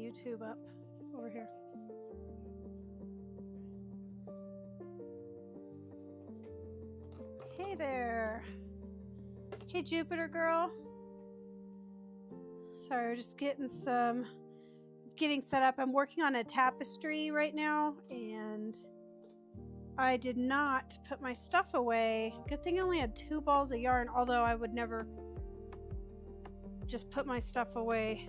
YouTube up over here. Hey there. Hey Jupiter girl. Sorry, we're just getting set up. I'm working on a tapestry right now, and I did not put my stuff away. Good thing I only had 2 balls of yarn, although I would never just put my stuff away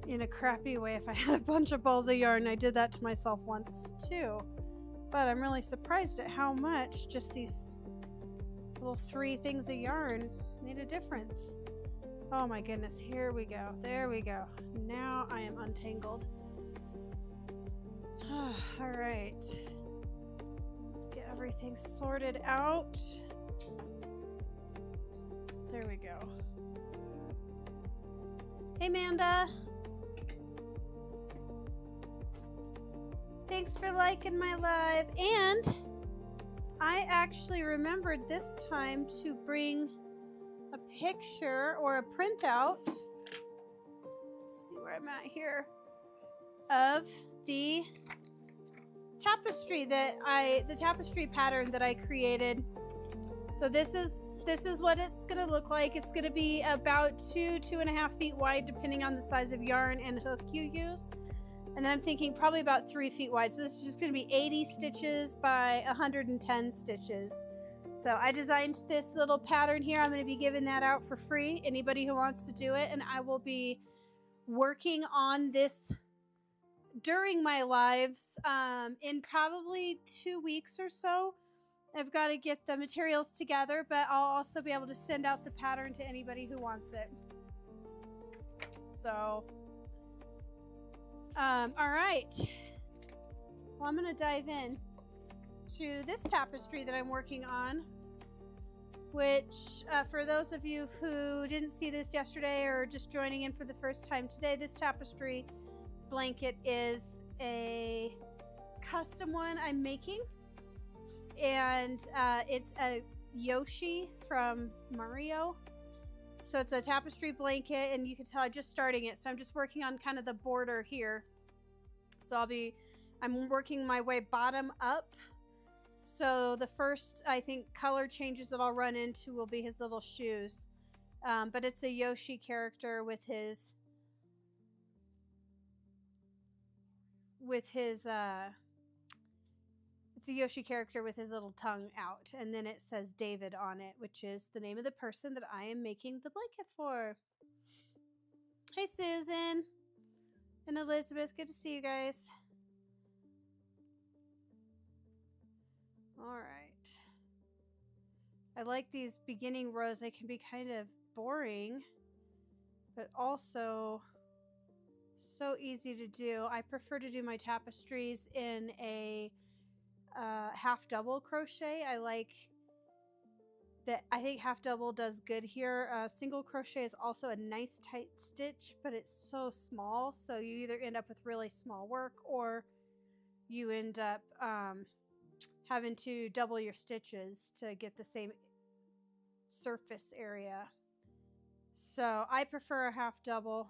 in a crappy way if I had a bunch of balls of yarn. I did that to myself once too. But I'm really surprised at how much just these little 3 things of yarn made a difference. Oh my goodness, here we go. There we go. Now I am untangled. All right. Let's get everything sorted out. There we go. Hey, Amanda. Thanks for liking my live. And I actually remembered this time to bring a picture or a printout. Let's see where I'm at here. Of the tapestry the tapestry pattern that I created. So this is what it's gonna look like. It's gonna be about 2.5 feet wide, depending on the size of yarn and hook you use. And then I'm thinking probably about 3 feet wide. So this is just gonna be 80 stitches by 110 stitches. So I designed this little pattern here. I'm going to be giving that out for free. Anybody who wants to do it. And I will be working on this during my lives in probably 2 weeks or so. I've got to get the materials together, but I'll also be able to send out the pattern to anybody who wants it. So, all right. Well, I'm going to dive in to this tapestry that I'm working on, which for those of you who didn't see this yesterday or just joining in for the first time today, this tapestry blanket is a custom one I'm making, and it's a Yoshi from Mario. So it's a tapestry blanket, and you can tell I'm just starting it, so I'm just working on kind of the border here. So I'm working my way bottom up. So the first, I think, color changes that I'll run into will be his little shoes. But it's a Yoshi character with his it's a Yoshi character with his little tongue out. And then it says David on it, which is the name of the person that I am making the blanket for. Hey, Susan and Elizabeth. Good to see you guys. All right. I like these beginning rows. They can be kind of boring, but also so easy to do. I prefer to do my tapestries in a half double crochet. I like that. I think half double does good here. Single crochet is also a nice tight stitch, but it's so small. So you either end up with really small work, or you end up having to double your stitches to get the same surface area. So I prefer a half double.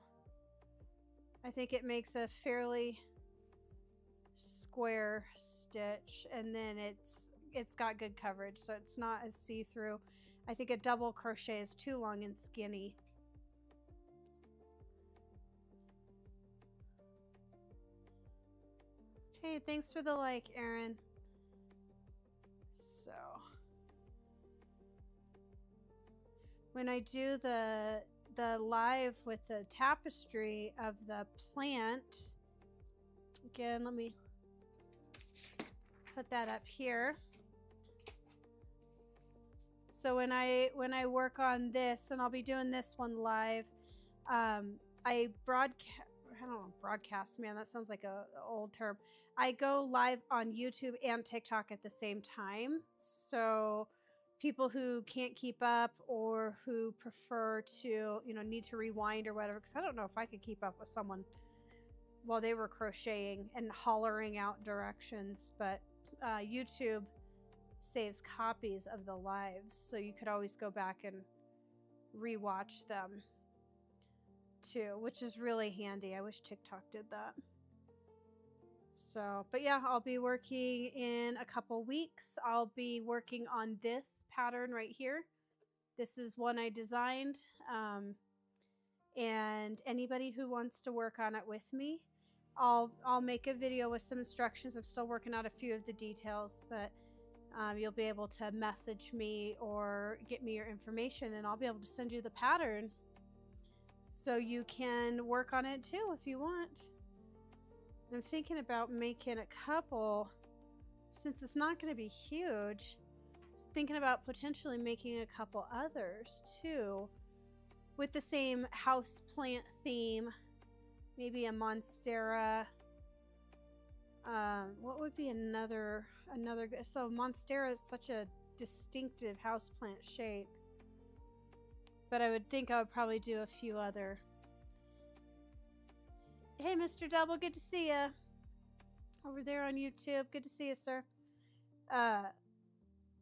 I think it makes a fairly square stitch, and then it's got good coverage, so it's not as see-through. I think a double crochet is too long and skinny. Hey, thanks for the like, Erin. So when I do the live with the tapestry of the plant, again, let me put that up here. So when I work on this, and I'll be doing this one live, I don't know, broadcast, man, that sounds like a old term. I go live on YouTube and TikTok at the same time. So people who can't keep up, or who prefer to, need to rewind or whatever, because I don't know if I could keep up with someone while they were crocheting and hollering out directions, but YouTube saves copies of the lives, so you could always go back and rewatch them. too, which is really handy. I wish TikTok did that. So, but yeah, I'll be working in a couple weeks. I'll be working on this pattern right here. This is one I designed. And anybody who wants to work on it with me, I'll make a video with some instructions. I'm still working out a few of the details, but you'll be able to message me or get me your information, and I'll be able to send you the pattern so you can work on it too if you want. I'm thinking about making a couple, since it's not going to be huge. Just thinking about potentially making a couple others too, with the same house plant theme. Maybe a monstera. What would be another? So monstera is such a distinctive houseplant shape, but I would think I would probably do a few other. Hey, Mr. Double, good to see you over there on YouTube. Good to see you, sir.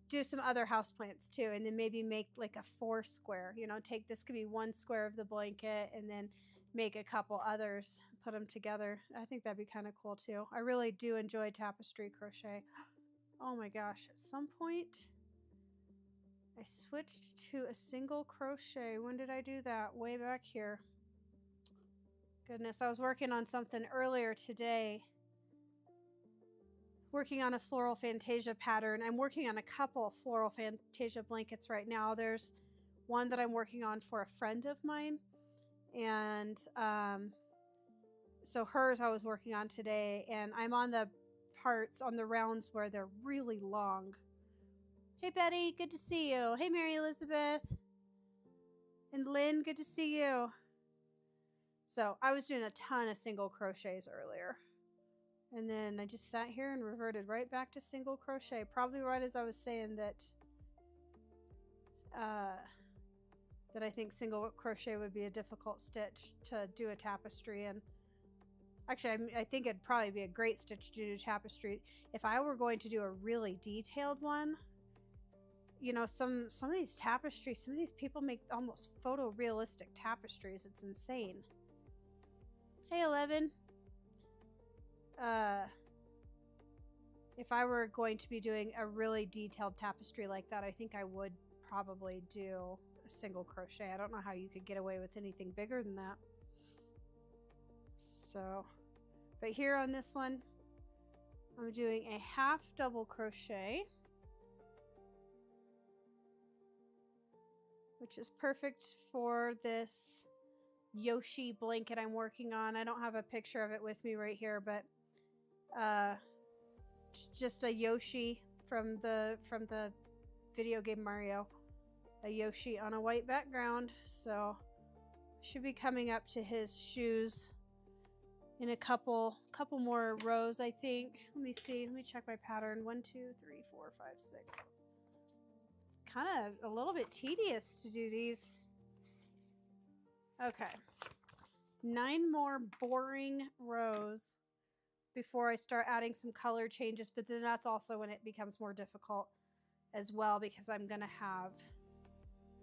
Do some other houseplants too, and then maybe make like a 4 square. You know, take this could be 1 square of the blanket, and then make a couple others, put them together. I think that'd be kind of cool too. I really do enjoy tapestry crochet. Oh my gosh, at some point I switched to a single crochet. When did I do that? Way back here. Goodness, I was working on something earlier today. Working on a floral fantasia pattern. I'm working on a couple floral fantasia blankets right now. There's one that I'm working on for a friend of mine, and so hers I was working on today, and I'm on the parts on the rounds where they're really long. Hey Betty, good to see you. Hey Mary Elizabeth and Lynn, good to see you. So I was doing a ton of single crochets earlier, and then I just sat here and reverted right back to single crochet, probably right as I was saying that that I think single crochet would be a difficult stitch to do a tapestry. And actually I think it'd probably be a great stitch to do tapestry if I were going to do a really detailed one. You know, some of these tapestries, some of these people make almost photorealistic tapestries. It's insane. Hey 11. If I were going to be doing a really detailed tapestry like that, I think I would probably do a single crochet. I don't know how you could get away with anything bigger than that. So, but here on this one, I'm doing a half double crochet, which is perfect for this Yoshi blanket I'm working on. I don't have a picture of it with me right here, but just a Yoshi from the video game Mario, a Yoshi on a white background. So should be coming up to his shoes in a couple more rows, I think. Let me see. Let me check my pattern. 1, 2, 3, 4, 5, 6. It's kind of a little bit tedious to do these. Okay. 9 more boring rows before I start adding some color changes, but then that's also when it becomes more difficult as well, because I'm going to have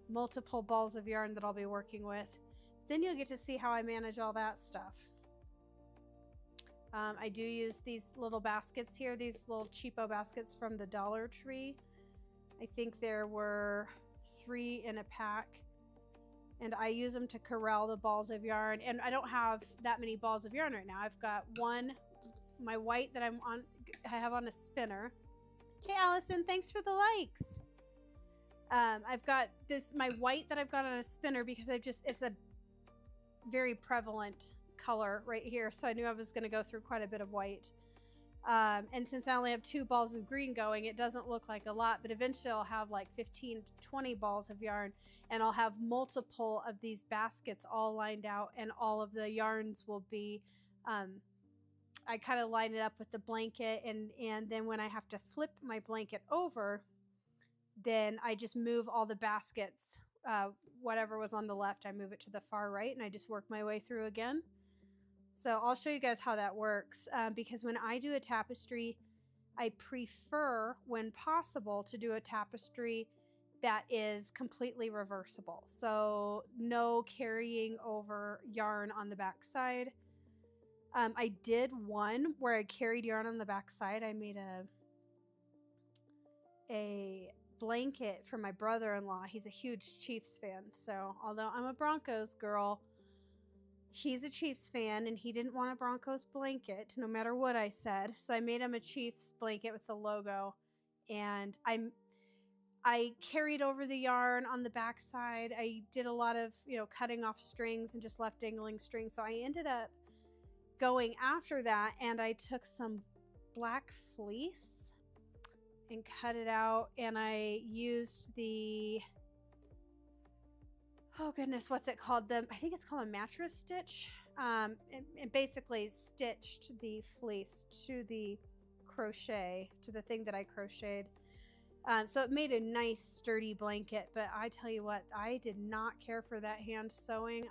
multiple balls of yarn that I'll be working with. Then you'll get to see how I manage all that stuff. I do use these little baskets here, these little cheapo baskets from the Dollar Tree. I think there were 3 in a pack, and I use them to corral the balls of yarn. And I don't have that many balls of yarn right now. I've got one, my white that I have on a spinner. Hey Allison, thanks for the likes. I've got my white that I've got on a spinner because it's a very prevalent color right here, so I knew I was going to go through quite a bit of white. And since I only have 2 balls of green going, it doesn't look like a lot, but eventually I'll have like 15 to 20 balls of yarn, and I'll have multiple of these baskets all lined out, and all of the yarns will be, I kind of line it up with the blanket, and then when I have to flip my blanket over, then I just move all the baskets, whatever was on the left, I move it to the far right, and I just work my way through again. So I'll show you guys how that works, because when I do a tapestry, I prefer, when possible, to do a tapestry that is completely reversible. So no carrying over yarn on the back side. I did one where I carried yarn on the back side. I made a blanket for my brother-in-law. He's a huge Chiefs fan. So although I'm a Broncos girl, he's a Chiefs fan and he didn't want a Broncos blanket no matter what I said. So I made him a Chiefs blanket with the logo, and I carried over the yarn on the back side. I did a lot of, cutting off strings and just left dangling strings. So I ended up going after that, and I took some black fleece and cut it out, and I used the, oh goodness, what's it called? I think it's called a mattress stitch. And basically stitched the fleece to the crochet, to the thing that I crocheted. So it made a nice sturdy blanket, but I tell you what, I did not care for that hand sewing.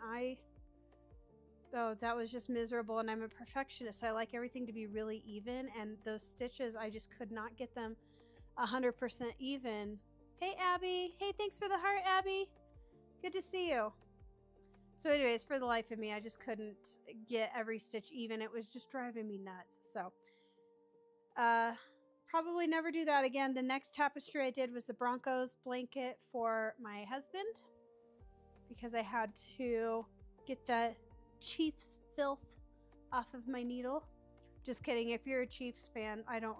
That was just miserable, and I'm a perfectionist, so I like everything to be really even, and those stitches, I just could not get them 100% even. Hey, Abby. Hey, thanks for the heart, Abby. Good to see you. So anyways, for the life of me, I just couldn't get every stitch even. It was just driving me nuts. So, probably never do that again. The next tapestry I did was the Broncos blanket for my husband, because I had to get the Chiefs filth off of my needle. Just kidding. If you're a Chiefs fan, I don't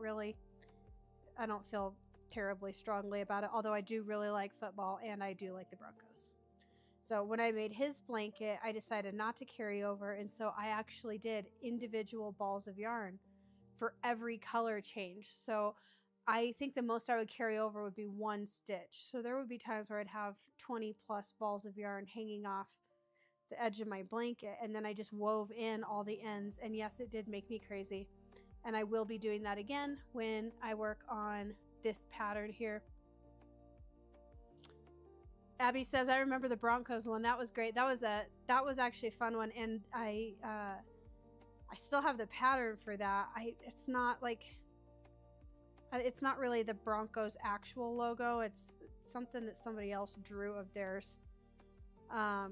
feel terribly strongly about it, although I do really like football and I do like the Broncos. So when I made his blanket, I decided not to carry over, and so I actually did individual balls of yarn for every color change. So I think the most I would carry over would be one stitch. So there would be times where I'd have 20 plus balls of yarn hanging off the edge of my blanket, and then I just wove in all the ends. And yes, it did make me crazy, and I will be doing that again when I work on this pattern here. Abby says, I remember the Broncos one. That was great. That was actually a fun one, and I still have the pattern for that. It's not really the Broncos actual logo. It's something that somebody else drew of theirs, that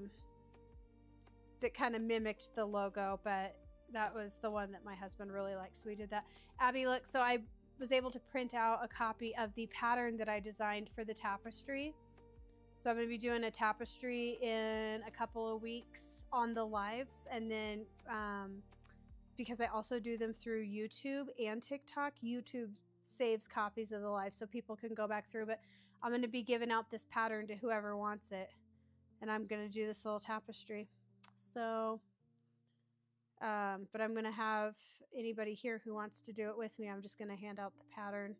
kind of mimicked the logo, but that was the one that my husband really liked, so we did that. Abby, look, so I was able to print out a copy of the pattern that I designed for the tapestry. So I'm going to be doing a tapestry in a couple of weeks on the lives, and then because I also do them through YouTube and TikTok, YouTube saves copies of the live so people can go back through. But I'm going to be giving out this pattern to whoever wants it, and I'm going to do this little tapestry. So but I'm going to have anybody here who wants to do it with me, I'm just going to hand out the pattern.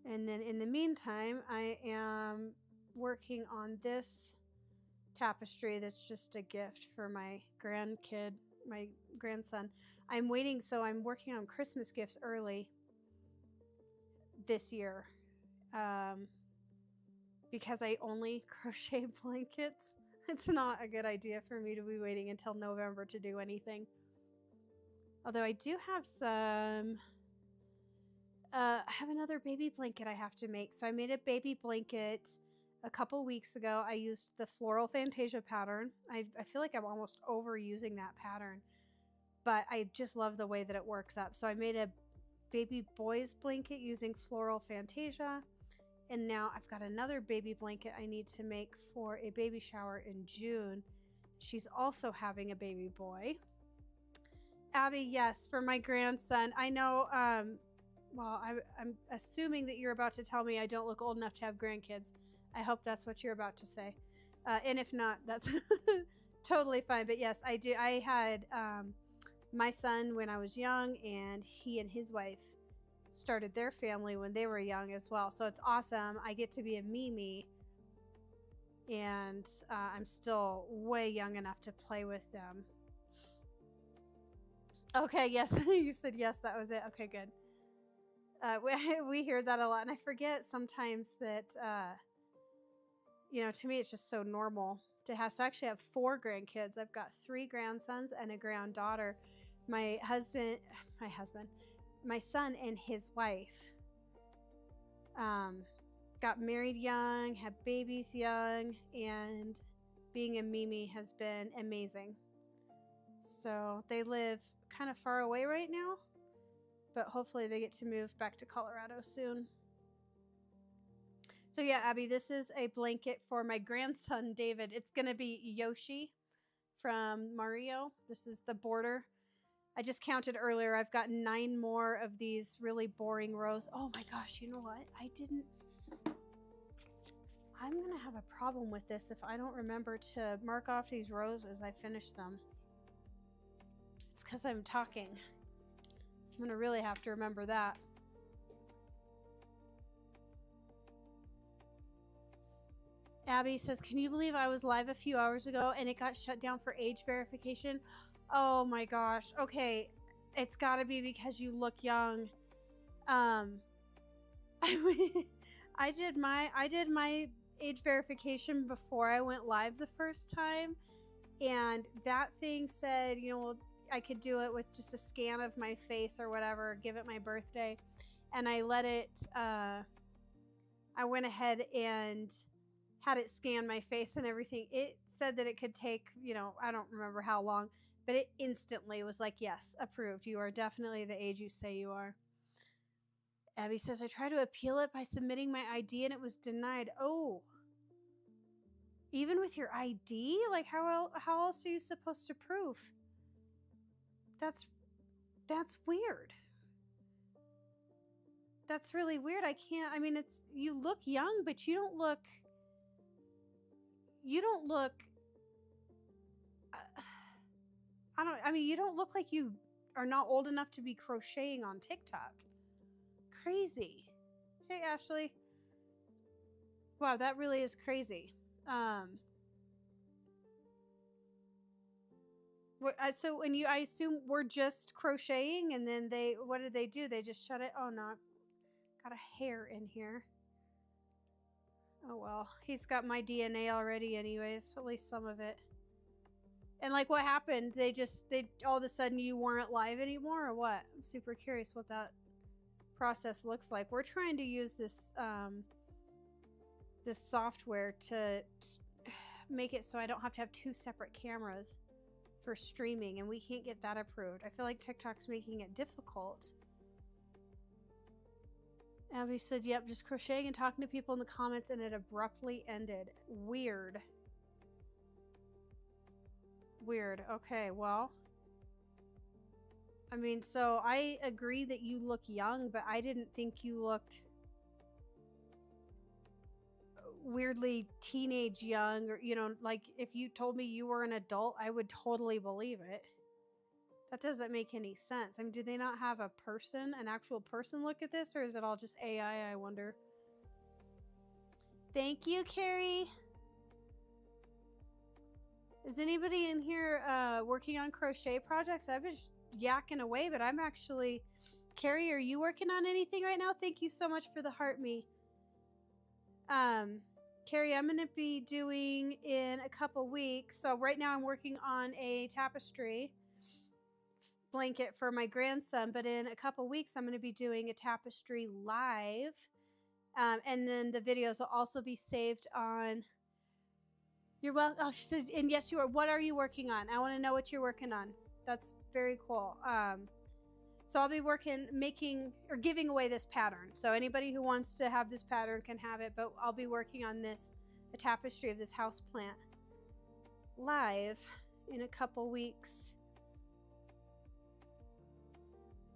And then in the meantime, I am working on this tapestry that's just a gift for my grandkid, my grandson. I'm waiting, so I'm working on Christmas gifts early this year, because I only crochet blankets. It's not a good idea for me to be waiting until November to do anything. Although I do have some, I have another baby blanket I have to make. So I made a baby blanket a couple weeks ago. I used the Floral Fantasia pattern. I feel like I'm almost overusing that pattern, but I just love the way that it works up. So I made a baby boy's blanket using Floral Fantasia. And now I've got another baby blanket I need to make for a baby shower in June. She's also having a baby boy. Abby, yes, for my grandson. I know, well, I'm assuming that you're about to tell me I don't look old enough to have grandkids. I hope that's what you're about to say. And if not, that's totally fine. But yes, I do. I had my son when I was young, and he and his wife started their family when they were young as well. So it's awesome. I get to be a Mimi, and I'm still way young enough to play with them. Okay, yes. You said yes, that was it. Okay, good. We hear that a lot, and I forget sometimes that, to me it's just so normal to have. So I actually have 4 grandkids. I've got 3 grandsons and a granddaughter. My son and his wife Got married young, had babies young, and being a Mimi has been amazing. So they live kind of far away right now, but hopefully they get to move back to Colorado soon. So yeah, Abby, this is a blanket for my grandson, David. It's going to be Yoshi from Mario. This is the border. I just counted earlier. I've got 9 more of these really boring rows. Oh my gosh, you know what? I'm going to have a problem with this if I don't remember to mark off these rows as I finish them. It's because I'm talking. I'm going to really have to remember that. Abby says, can you believe I was live a few hours ago and it got shut down for age verification? Oh my gosh. Okay. It's got to be because you look young. I did my age verification before I went live the first time, and that thing said, you know, I could do it with just a scan of my face or whatever, give it my birthday, and I let it, I went ahead and had it scan my face and everything. It said that it could take, you know, I don't remember how long, but it instantly was like, yes, approved. You are definitely the age you say you are. Abby says, I tried to appeal it by submitting my ID and it was denied. Oh, even with your ID? Like how else are you supposed to prove? That's weird. That's really weird. I mean, you look young, but you don't look you don't look like you are not old enough to be crocheting on TikTok. Crazy. Hey, Ashley. Wow, that really is crazy. So when I assume we're just crocheting, and then what did they do? They just shut it. Oh no, got a hair in here. Oh well, he's got my DNA already anyways, at least some of it. And like, what happened? They all of a sudden you weren't live anymore, or what? I'm super curious what that process looks like. We're trying to use this this software to make it so I don't have to have 2 separate cameras for streaming, and we can't get that approved. I feel like TikTok's making it difficult. Abby said, yep, just crocheting and talking to people in the comments, and it abruptly ended. Weird. Okay, well, I mean, so I agree that you look young, but I didn't think you looked weirdly teenage young, or, you know, like if you told me you were an adult, I would totally believe it. That doesn't make any sense. I mean, do they not have an actual person look at this, or is it all just AI, I wonder? Thank you, Carrie. Is anybody in here working on crochet projects? I've been yakking away, but I'm actually... Carrie, are you working on anything right now? Thank you so much for the heart me. Carrie, I'm going to be doing in a couple weeks. So right now I'm working on a tapestry blanket for my grandson, but in a couple weeks I'm going to be doing a tapestry live. And then the videos will also be saved on... You're welcome. Oh, she says, and yes, you are. What are you working on? I want to know what you're working on. That's very cool. So I'll be giving away this pattern. So anybody who wants to have this pattern can have it, but I'll be working on a tapestry of this house plant live in a couple weeks.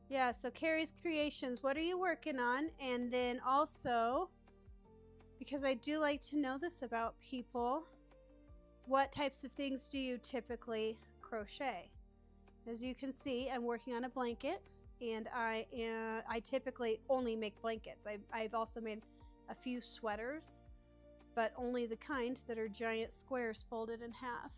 Yeah, so Carrie's Creations, what are you working on? And then also, because I do like to know this about people, what types of things do you typically crochet? As you can see, I'm working on a blanket, and I typically only make blankets. I've also made a few sweaters, but only the kind that are giant squares folded in half.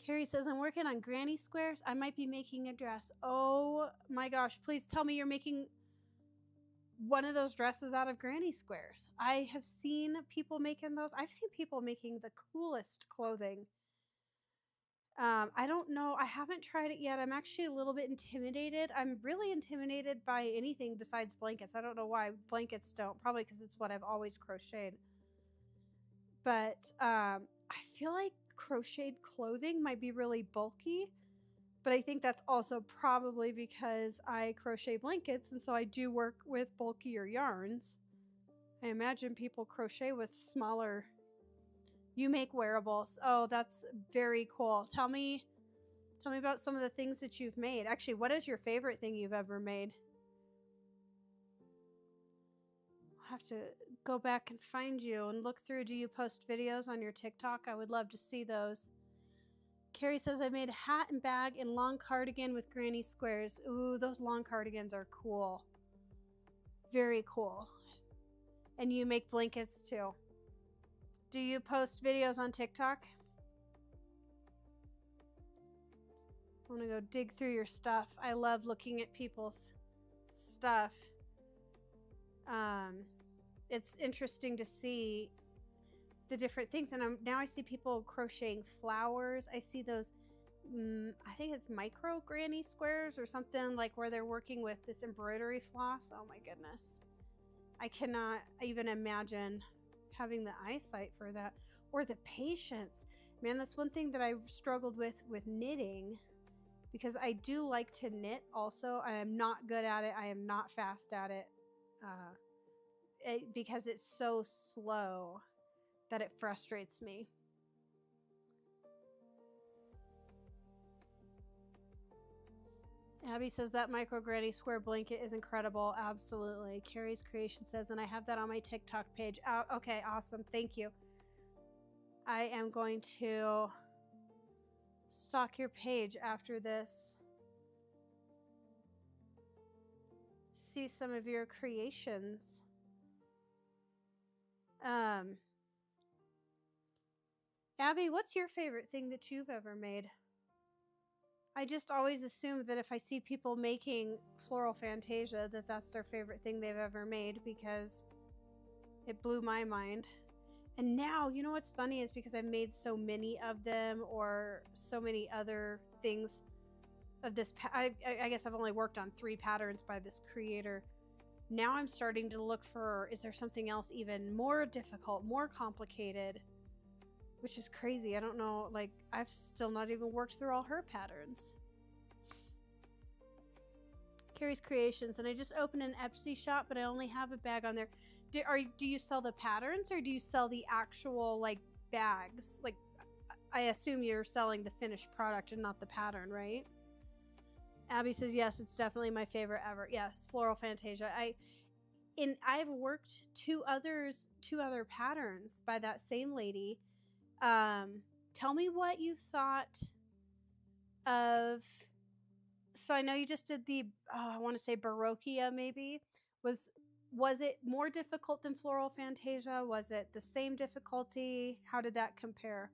Carrie says, I'm working on granny squares. I might be making a dress. Oh my gosh, please tell me you're making one of those dresses out of granny squares. I have seen people making those. I've seen people making the coolest clothing. I don't know. I haven't tried it yet. I'm actually a little bit intimidated. I'm really intimidated by anything besides blankets. I don't know why. Blankets don't. Probably because it's what I've always crocheted. But I feel like crocheted clothing might be really bulky. But I think that's also probably because I crochet blankets, and so I do work with bulkier yarns. I imagine people crochet with smaller. You make wearables. Oh, that's very cool. Tell me about some of the things that you've made. Actually, what is your favorite thing you've ever made? I'll have to go back and find you and look through. Do you post videos on your TikTok? I would love to see those. Carrie says, I made a hat and bag and long cardigan with granny squares. Ooh, those long cardigans are cool. Very cool. And you make blankets too. Do you post videos on TikTok? I want to go dig through your stuff. I love looking at people's stuff. It's interesting to see the different things, and now I see people crocheting flowers. I see those I think it's micro granny squares or something, like where they're working with this embroidery floss. Oh my goodness, I cannot even imagine having the eyesight for that or the patience. Man, that's one thing that I struggled with knitting, because I do like to knit also. I am not good at it. I am not fast at it, because it's so slow that it frustrates me. Abby says that micro granny square blanket is incredible. Absolutely. Carrie's Creation says, and I have that on my TikTok page. Okay, awesome. Thank you. I am going to stalk your page after this. See some of your creations. Abby, what's your favorite thing that you've ever made? I just always assume that if I see people making Floral Fantasia, that that's their favorite thing they've ever made, because it blew my mind. And now, you know what's funny is because I've made so many of them, or so many other things of this. I guess I've only worked on 3 patterns by this creator. Now I'm starting to look for, is there something else even more difficult, more complicated? Which is crazy. I don't know, like, I've still not even worked through all her patterns. Carrie's Creations, and I just opened an Etsy shop, but I only have a bag on there. Do you sell the patterns, or do you sell the actual, like, bags? Like, I assume you're selling the finished product and not the pattern, right? Abby says, yes, it's definitely my favorite ever. Yes, Floral Fantasia. I've worked 2 other patterns by that same lady. Tell me what you thought of. So I know you just did the, I want to say Baroquia, maybe. Was it more difficult than Floral Fantasia? Was it the same difficulty? How did that compare?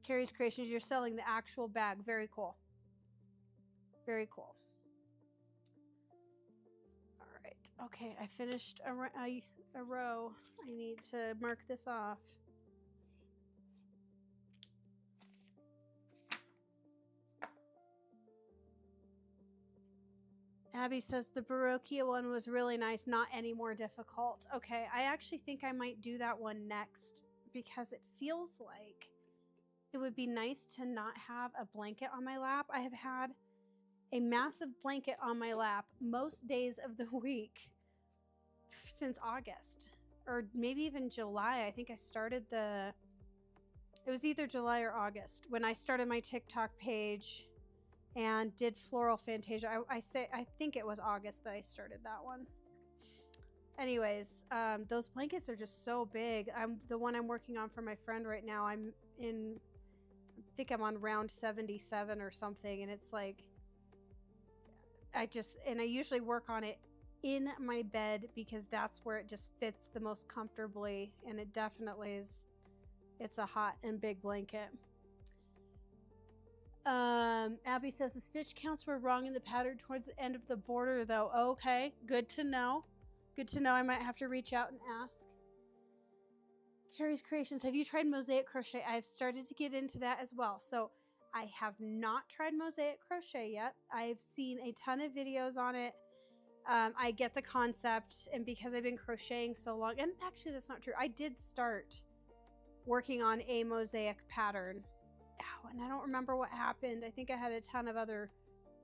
Carrie's Creations, you're selling the actual bag. Very cool. Very cool. All right. Okay, I finished a row. I need to mark this off. Abby says the Baroquia one was really nice, not any more difficult. Okay, I actually think I might do that one next, because it feels like it would be nice to not have a blanket on my lap. I have had a massive blanket on my lap most days of the week since August, or maybe even July. I think I started it was either July or August when I started my TikTok page and did Floral Fantasia. I think it was August that I started that one. Anyways, those blankets are just so big. The one I'm working on for my friend right now, I think I'm on round 77 or something, and it's like, I usually work on it in my bed, because that's where it just fits the most comfortably, and it definitely is. It's a hot and big blanket. Abby says the stitch counts were wrong in the pattern towards the end of the border, though. Okay, good to know. Good to know. I might have to reach out and ask. Carrie's Creations. Have you tried mosaic crochet? I've started to get into that as well. So I have not tried mosaic crochet yet. I've seen a ton of videos on it. I get the concept, and because I've been crocheting so long, and actually that's not true. I did start working on a mosaic pattern. Ow, and I don't remember what happened. I think I had a ton of other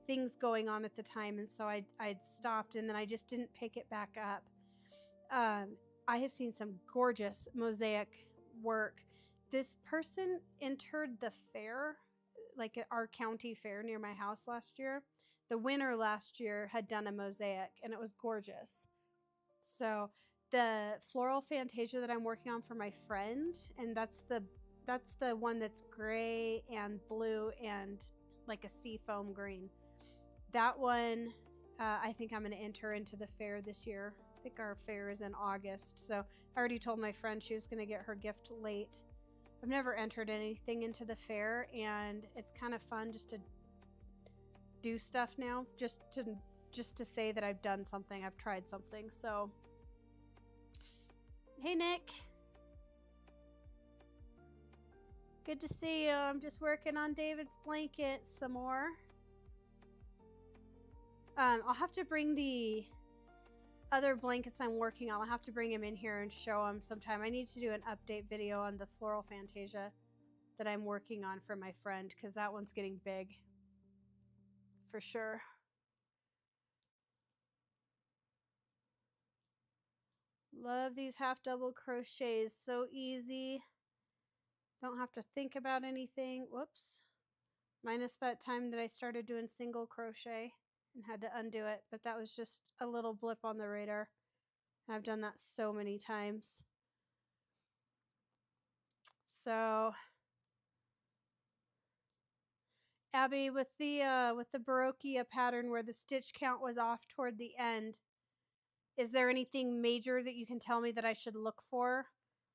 things going on at the time, and so I'd stopped, and then I just didn't pick it back up. I have seen some gorgeous mosaic work. This person entered the fair, like at our county fair near my house last year. The winner last year had done a mosaic, and it was gorgeous. So the floral fantasia that I'm working on for my friend, and that's the one that's gray and blue and like a seafoam green. That one, I think I'm going to enter into the fair this year. I think our fair is in August, so I already told my friend she was going to get her gift late. I've never entered anything into the fair, and it's kind of fun just to do stuff now, just to say that I've done something, I've tried something. So hey Nick, good to see you. I'm just working on David's blanket some more. I'll have to bring the other blankets I'm working on. I'll have to bring them in here and show them sometime. I need to do an update video on the floral fantasia that I'm working on for my friend, because that one's getting big for sure. Love these half double crochets. So easy. Don't have to think about anything. Whoops. Minus that time that I started doing single crochet and had to undo it, but that was just a little blip on the radar. I've done that so many times. So Abby, with the Baroquia pattern where the stitch count was off toward the end, is there anything major that you can tell me that I should look for?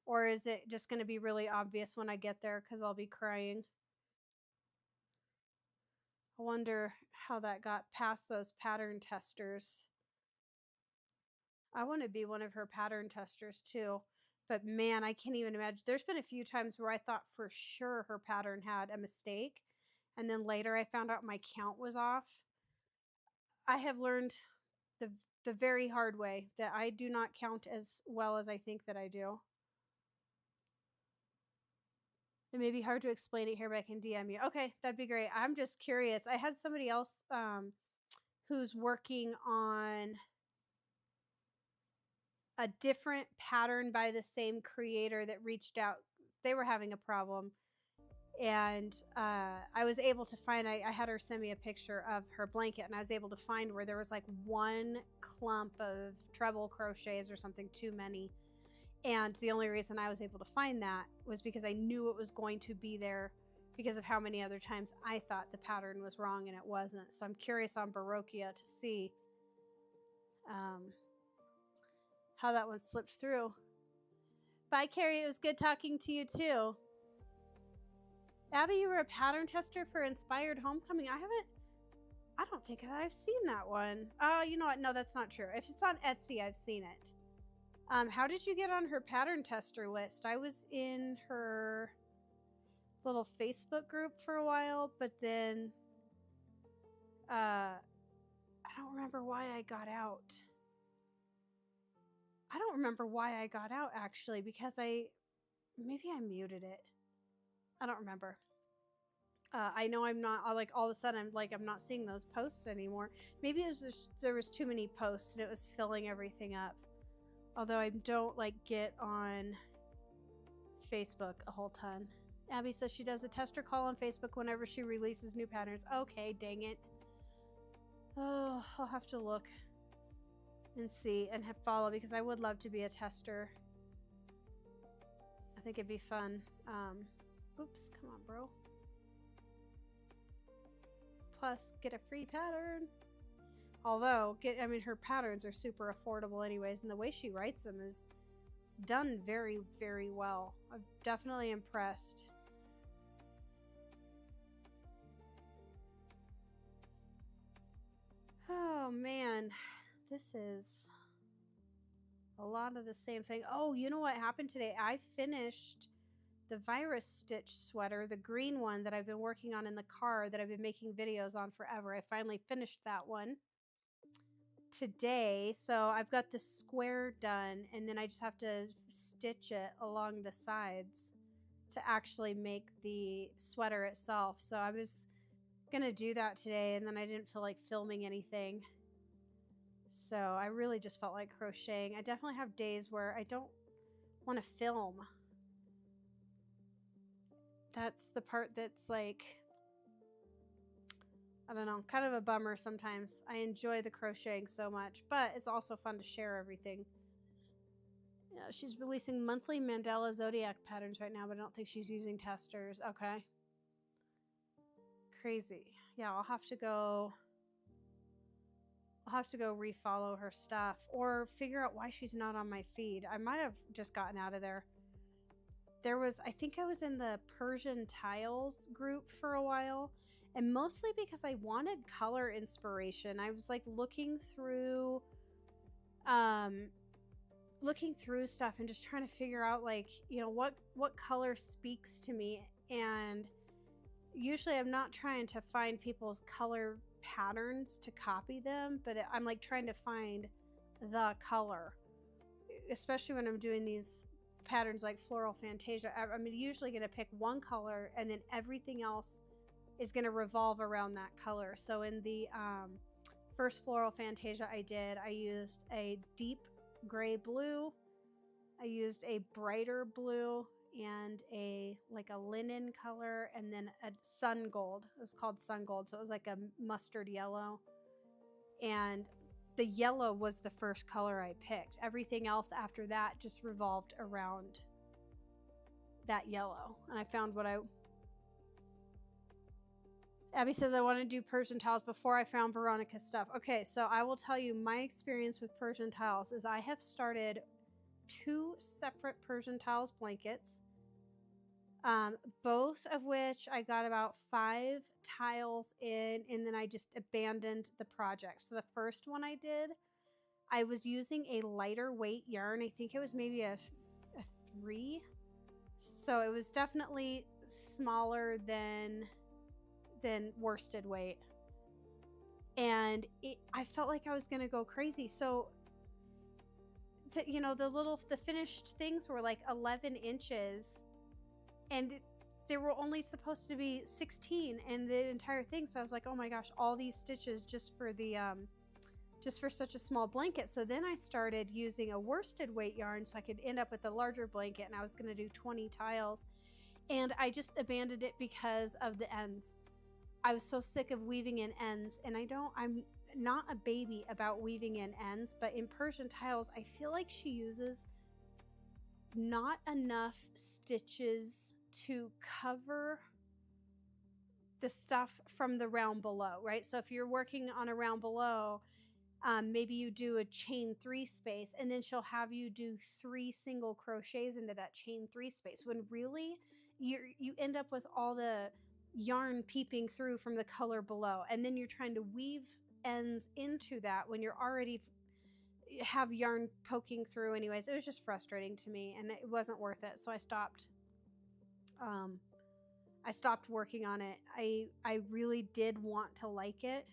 Or is it just going to be really obvious when I get there because I'll be crying? I wonder how that got past those pattern testers. I want to be one of her pattern testers too. But man, I can't even imagine. There's been a few times where I thought for sure her pattern had a mistake, and then later I found out my count was off. I have learned the very hard way that I do not count as well as I think that I do. It may be hard to explain it here, but I can DM you. Okay, that'd be great. I'm just curious. I had somebody else who's working on a different pattern by the same creator that reached out. They were having a problem, and I was able to find, I had her send me a picture of her blanket, and I was able to find where there was like one clump of treble crochets or something too many. And the only reason I was able to find that was because I knew it was going to be there because of how many other times I thought the pattern was wrong and it wasn't. So I'm curious on Baroquia to see how that one slipped through. Bye, Carrie. It was good talking to you too. Abby, you were a pattern tester for Inspired Homecoming. I don't think that I've seen that one. Oh, you know what? No, that's not true. If it's on Etsy, I've seen it. How did you get on her pattern tester list? I was in her little Facebook group for a while, but then I don't remember why I got out. I don't remember why I got out, actually, because maybe I muted it. I don't remember. I know I'm not, like, all of a sudden I'm not seeing those posts anymore. Maybe it was just, there was too many posts and it was filling everything up. Although I don't get on Facebook a whole ton. Abby says she does a tester call on Facebook whenever she releases new patterns. Okay, dang it. Oh, I'll have to look and see and follow, because I would love to be a tester. I think it'd be fun. Oops, come on, bro. Plus, get a free pattern. Although, her patterns are super affordable anyways, and the way she writes them it's done very, very well. I'm definitely impressed. Oh man, this is a a lot of the same thing. Oh, you know what happened today? I finished the virus stitch sweater, the green one that I've been working on in the car that I've been making videos on forever. I finally finished that one today. So I've got the square done, and then I just have to stitch it along the sides to actually make the sweater itself. So I was gonna do that today, and then I didn't feel like filming anything. So I really just felt like crocheting. I definitely have days where I don't want to film. That's the part that's like, I don't know, kind of a bummer sometimes. I enjoy the crocheting so much, but it's also fun to share everything. Yeah, she's releasing monthly mandala zodiac patterns right now, but I don't think she's using testers. Okay. Crazy. Yeah, I'll have to go refollow her stuff or figure out why she's not on my feed. I might have just gotten out of there. I think I was in the Persian tiles group for a while, and mostly because I wanted color inspiration. I was like looking through stuff and just trying to figure out, like, you know, what color speaks to me. And usually I'm not trying to find people's color patterns to copy them, but I'm like trying to find the color, especially when I'm doing these patterns like Floral Fantasia. I'm usually going to pick one color, and then everything else is going to revolve around that color. So in the first Floral Fantasia I used a deep gray blue, I used a brighter blue, and a linen color, and then a sun gold. It was called sun gold, so it was like a mustard yellow, and the yellow was the first color I picked. Everything else after that just revolved around that yellow. And I found Abby says I want to do Persian tiles before I found Veronica's stuff. Okay, so I will tell you my experience with Persian tiles is I have started 2 separate Persian tiles blankets, both of which I got about 5 tiles in, and then I just abandoned the project. So the first one I did, I was using a lighter weight yarn. I think it was maybe a 3. So it was definitely smaller than worsted weight. And I felt like I was going to go crazy. So the finished things were like 11 inches, and they were only supposed to be 16 and the entire thing. So I was like, oh my gosh, all these stitches just for such a small blanket. So then I started using a worsted weight yarn so I could end up with a larger blanket, and I was going to do 20 tiles, and I just abandoned it because of the ends. I was so sick of weaving in ends, and I'm not a baby about weaving in ends, but in Persian tiles, I feel like she uses not enough stitches to cover the stuff from the round below, right? So if you're working on a round below, maybe you do a chain 3 space, and then she'll have you do 3 single crochets into that chain 3 space, when really you end up with all the yarn peeping through from the color below, and then you're trying to weave ends into that when you're already have yarn poking through. Anyways, it was just frustrating to me, and it wasn't worth it, so I stopped working on it. I really did want to like it,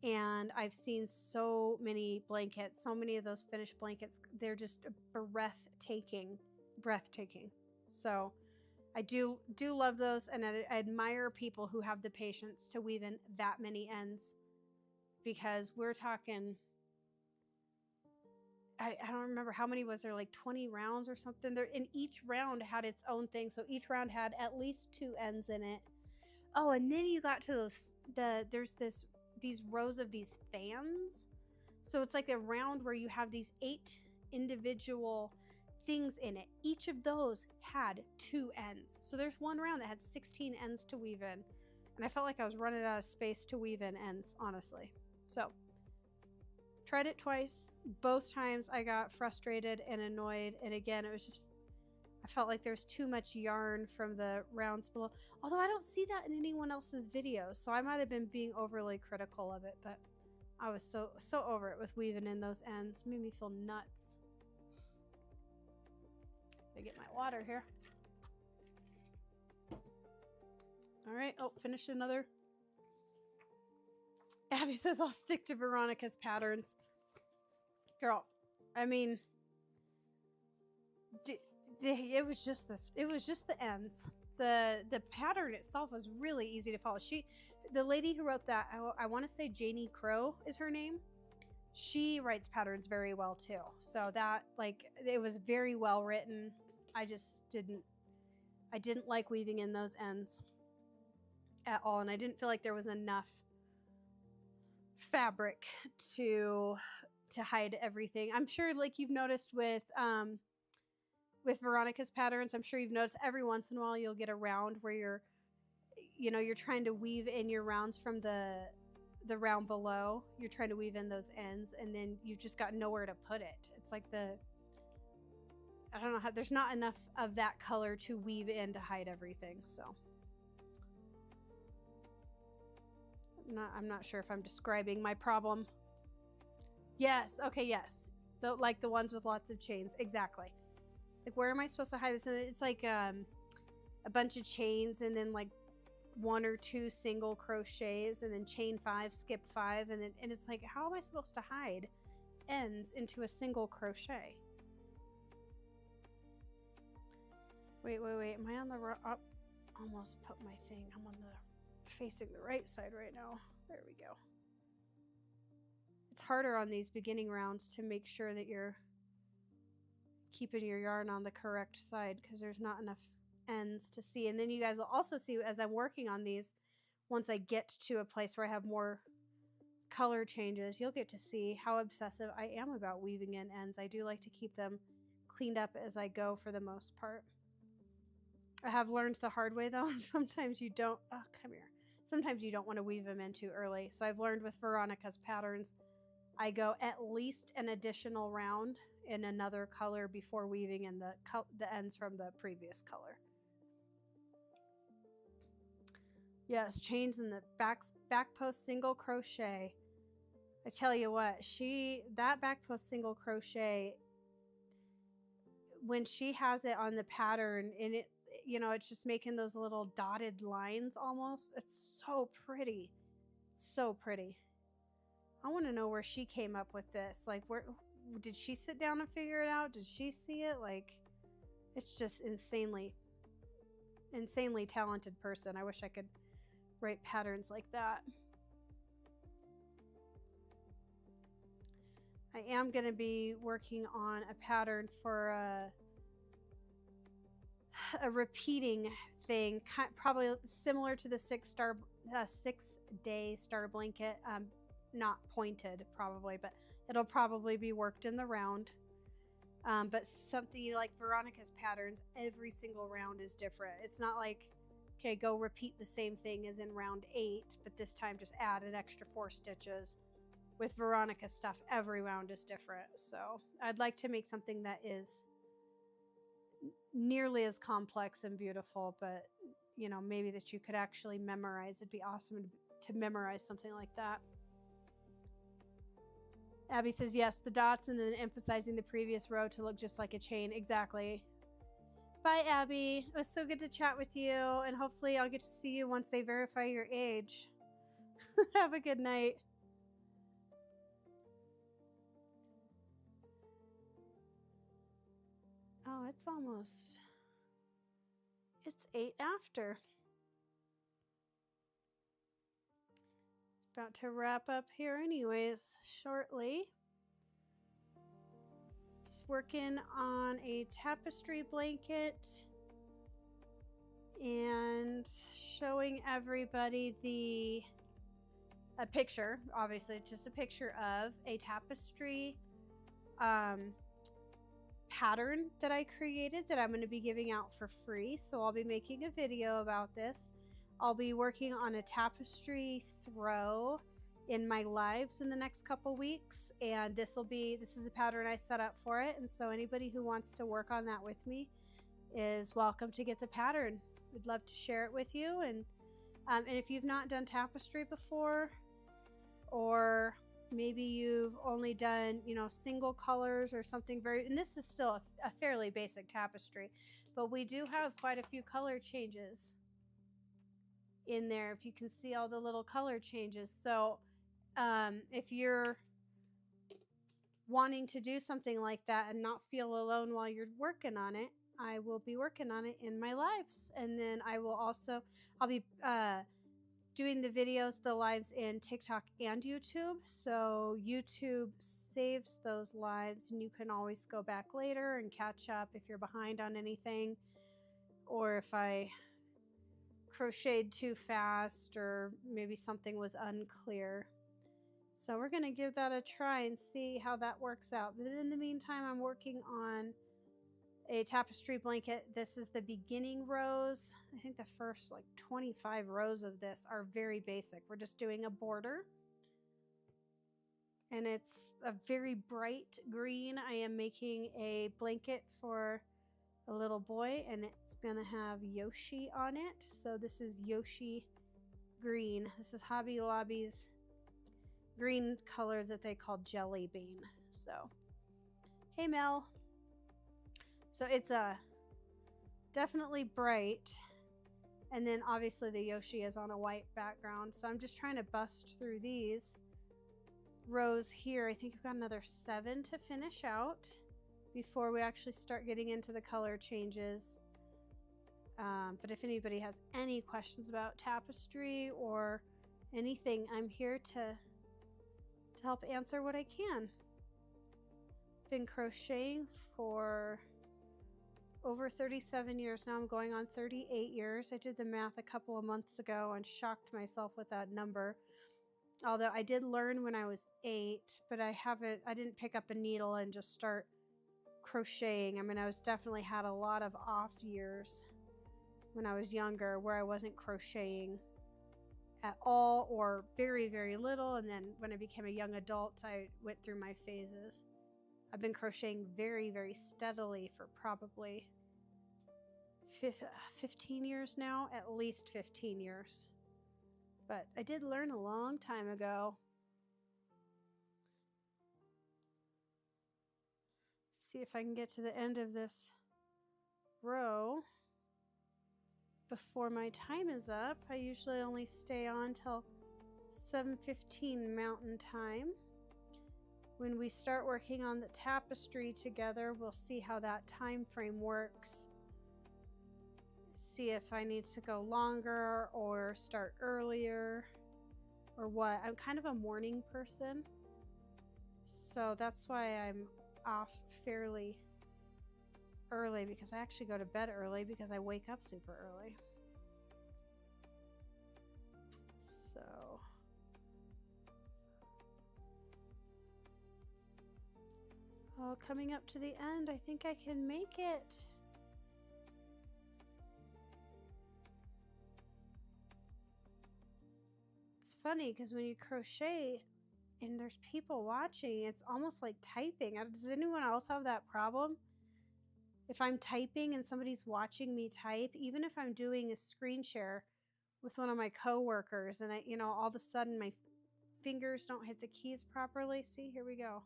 and I've seen so many blankets, so many of those finished blankets, they're just breathtaking. So I do love those, and I admire people who have the patience to weave in that many ends, because we're talking, I don't remember how many was there, like 20 rounds or something there, and each round had its own thing. So each round had at least 2 ends in it. Oh, and then you got to there's these rows of these fans. So it's like a round where you have these 8 individual things in it. Each of those had 2 ends. So there's one round that had 16 ends to weave in. And I felt like I was running out of space to weave in ends, honestly. So tried it twice. Both times I got frustrated and annoyed. And again, it was just, I felt like there's too much yarn from the rounds below. Although I don't see that in anyone else's videos, so I might have been being overly critical of it, but I was so over it with weaving in those ends. It made me feel nuts. I get my water here. All right. Oh, finish another. Abby says I'll stick to Veronica's patterns. Girl, I mean, it was just the ends. The pattern itself was really easy to follow. The lady who wrote that, I want to say Janie Crow is her name. She writes patterns very well too. So that, like, it was very well written. I didn't like weaving in those ends at all, and I didn't feel like there was enough fabric to hide everything. I'm sure, like you've noticed with Veronica's patterns, I'm sure you've noticed every once in a while you'll get a round where you're trying to weave in your rounds from the round below. You're trying to weave in those ends, and then you've just got nowhere to put it. It's like I don't know how, there's not enough of that color to weave in to hide everything. So I'm not sure if I'm describing my problem. Yes. Okay. Yes. Like the ones with lots of chains. Exactly. Like, where am I supposed to hide this? And it's like a bunch of chains, and then like 1 or 2 single crochets, and then chain 5, skip 5, and it's like, how am I supposed to hide ends into a single crochet? Wait. Am I on the up? Almost put my thing. I'm on the facing the right side right now. There we go. It's harder on these beginning rounds to make sure that you're keeping your yarn on the correct side, because there's not enough ends to see. And then you guys will also see, as I'm working on these, once I get to a place where I have more color changes, you'll get to see how obsessive I am about weaving in ends. I do like to keep them cleaned up as I go for the most part. I have learned the hard way though. Sometimes you don't, oh, come here. Sometimes you don't want to weave them in too early. So I've learned with Veronica's patterns, I go at least an additional round in another color before weaving in the ends from the previous color. Yes, chains in the back post single crochet. I tell you what, that back post single crochet, when she has it on the pattern, and it's just making those little dotted lines almost. It's so pretty. So pretty. I want to know where she came up with this. Like, where did she sit down and figure it out? Did she see it? Like, it's just insanely talented person. I wish I could write patterns like that. I am going to be working on a pattern for a repeating thing, probably similar to the 6-day star blanket. Not pointed probably, but it'll probably be worked in the round. But something like Veronica's patterns, every single round is different. It's not like, okay, go repeat the same thing as in round 8, but this time just add an extra 4 stitches. With Veronica's stuff, every round is different. So I'd like to make something that is nearly as complex and beautiful, but maybe that you could actually memorize. It'd be awesome to memorize something like that. Abby says yes, the dots, and then emphasizing the previous row to look just like a chain. Exactly. Bye, Abby. It was so good to chat with you, and hopefully I'll get to see you once they verify your age. Have a good night. Oh, it's 8 after. It's about to wrap up here anyways, shortly. Just working on a tapestry blanket and showing everybody a picture, obviously just a picture of a tapestry pattern that I created that I'm going to be giving out for free. So I'll be making a video about this. I'll be working on a tapestry throw in my lives in the next couple weeks, and this is a pattern I set up for it, and so anybody who wants to work on that with me is welcome to get the pattern. We'd love to share it with you, and if you've not done tapestry before, or Maybe you've only done, you know, single colors or something very, and this is still a fairly basic tapestry, but we do have quite a few color changes in there. If you can see all the little color changes. So if you're wanting to do something like that and not feel alone while you're working on it, I will be working on it in my lives. And then I'll be doing the videos, the lives in TikTok and YouTube. So YouTube saves those lives and you can always go back later and catch up if you're behind on anything, or if I crocheted too fast or maybe something was unclear. So we're going to give that a try and see how that works out. But in the meantime, I'm working on a tapestry blanket. This is the beginning rows. I think the first like 25 rows of this are very basic. We're just doing a border. And it's a very bright green. I am making a blanket for a little boy, and it's going to have Yoshi on it. So this is Yoshi green. This is Hobby Lobby's green color that they call jelly bean. So, hey Mel. So it's definitely bright, and then obviously the Yoshi is on a white background. So I'm just trying to bust through these rows here. I think we've got another 7 to finish out before we actually start getting into the color changes. But if anybody has any questions about tapestry or anything, I'm here to help answer what I can. Been crocheting for over 37 years now. I'm going on 38 years. I did the math a couple of months ago and shocked myself with that number. Although I did learn when I was 8, but I didn't pick up a needle and just start crocheting. I mean, I definitely had a lot of off years when I was younger where I wasn't crocheting at all or very, very little. And then when I became a young adult, I went through my phases. I've been crocheting very, very steadily for probably 15 years now, at least 15 years. But I did learn a long time ago. See if I can get to the end of this row before my time is up. I usually only stay on till 7:15 Mountain Time. When we start working on the tapestry together, we'll see how that time frame works. See if I need to go longer or start earlier or what. I'm kind of a morning person, so that's why I'm off fairly early, because I actually go to bed early because I wake up super early. So coming up to the end, I think I can make it. It's funny because when you crochet and there's people watching, it's almost like typing. Does anyone else have that problem? If I'm typing and somebody's watching me type, even if I'm doing a screen share with one of my coworkers and all of a sudden my fingers don't hit the keys properly. See, here we go.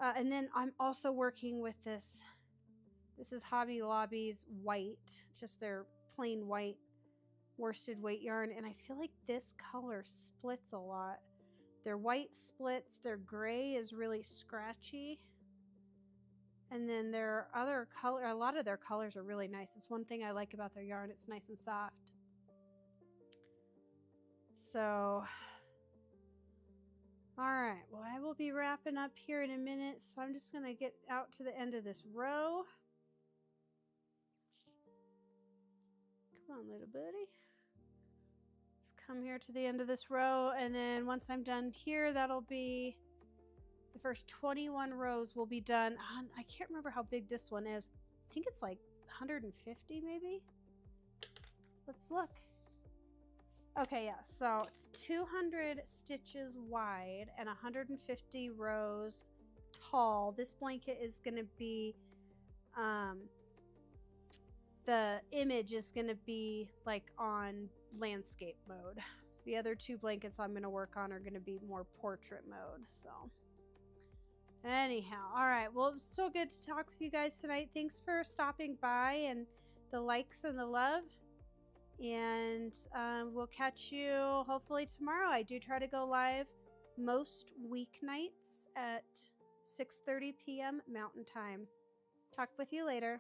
And then I'm also working with this. This is Hobby Lobby's white, just their plain white worsted weight yarn. And I feel like this color splits a lot. Their white splits, their gray is really scratchy. And then their other color, a lot of their colors are really nice. It's one thing I like about their yarn. It's nice and soft. So, all right. Well, I will be wrapping up here in a minute. So I'm just going to get out to the end of this row. Come on, little buddy. Just come here to the end of this row. And then once I'm done here, that'll be the first 21 rows will be done. I can't remember how big this one is. I think it's like 150 maybe. Let's look. Okay, yeah, so it's 200 stitches wide and 150 rows tall. This blanket is going to be, the image is going to be like on landscape mode The other 2 blankets I'm going to work on are going to be more portrait mode. So anyhow, all right. Well, it was so good to talk with you guys tonight. Thanks for stopping by and the likes and the love. And we'll catch you hopefully tomorrow. I do try to go live most weeknights at 6:30 p.m. Mountain Time. Talk with you later.